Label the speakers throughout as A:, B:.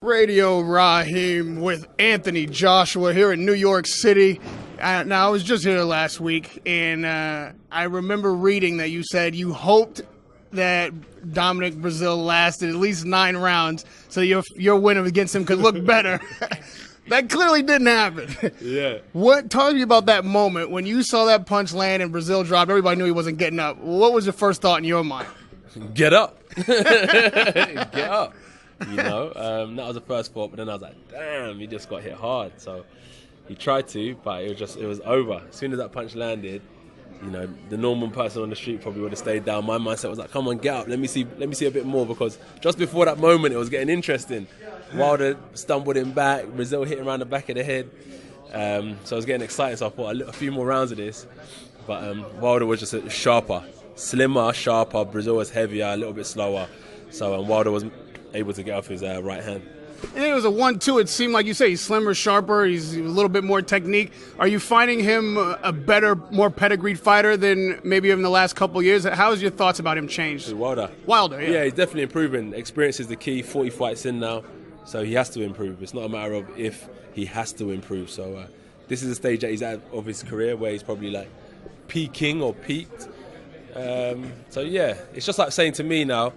A: Radio Raheem with Anthony Joshua here in New York City. Now, I was just here last week, and I remember reading that you said you hoped that Dominic Breazeal lasted at least 9 rounds so your win against him could look better. That clearly didn't happen.
B: Yeah.
A: Talk to me about that moment when you saw that punch land and Breazeal dropped. Everybody knew he wasn't getting up. What was your first thought in your mind?
B: Get up. Get up. You know, that was the first thought, but then I was like, damn, he just got hit hard. So he tried to, but it was over. As soon as that punch landed, you know, the normal person on the street probably would have stayed down. My mindset was like, come on, get up. Let me see a bit more, because just before that moment, it was getting interesting. Wilder stumbled him back, Breazeal hit him around the back of the head. So I was getting excited, so I thought a few more rounds of this. But Wilder was just sharper, slimmer, sharper. Breazeal was heavier, a little bit slower. So Wilder was able to get off his right hand.
A: And it was a 1-2. It seemed like you say he's slimmer, sharper. He's a little bit more technique. Are you finding him a better, more pedigreed fighter than maybe in the last couple of years? How has your thoughts about him changed?
B: Wilder,
A: yeah.
B: Yeah, he's definitely improving. Experience is the key. 40 fights in now, so he has to improve. It's not a matter of if, he has to improve. So this is a stage that he's at of his career where he's probably like peaking or peaked. So yeah, it's just like saying to me now,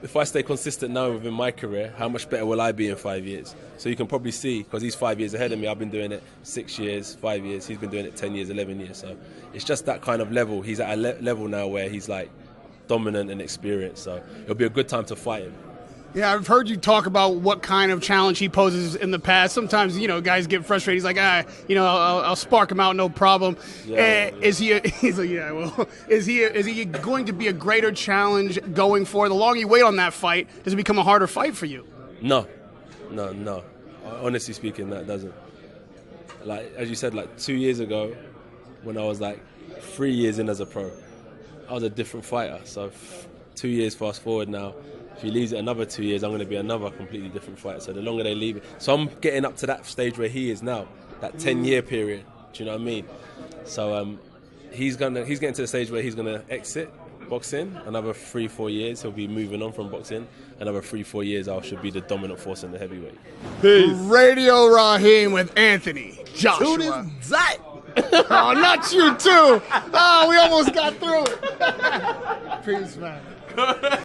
B: if I stay consistent now within my career, how much better will I be in 5 years? So you can probably see, because he's 5 years ahead of me, I've been doing it 6 years, 5 years, he's been doing it 10 years, 11 years. So it's just that kind of level. He's at a level now where he's like dominant and experienced. So it'll be a good time to fight him.
A: Yeah, I've heard you talk about what kind of challenge he poses in the past. Sometimes, guys get frustrated. He's like, I'll spark him out, no problem.
B: Yeah.
A: Is he? He's like, yeah. Well, is he going to be a greater challenge going forward? The longer you wait on that fight, does it become a harder fight for you?
B: No. Honestly speaking, that doesn't. Like as you said, like 2 years ago, when I was like 3 years in as a pro, I was a different fighter. So 2 years fast forward now. If he leaves it another 2 years, I'm going to be another completely different fighter. So the longer they leave it. So I'm getting up to that stage where he is now, that 10-year period. Do you know what I mean? So he's getting to the stage where he's going to exit boxing. Another 3-4 years, he'll be moving on from boxing. Another 3-4 years, I should be the dominant force in the heavyweight.
A: Peace. Radio Raheem with Anthony Joshua. Oh, not you too. Oh, we almost got through it. Peace, man.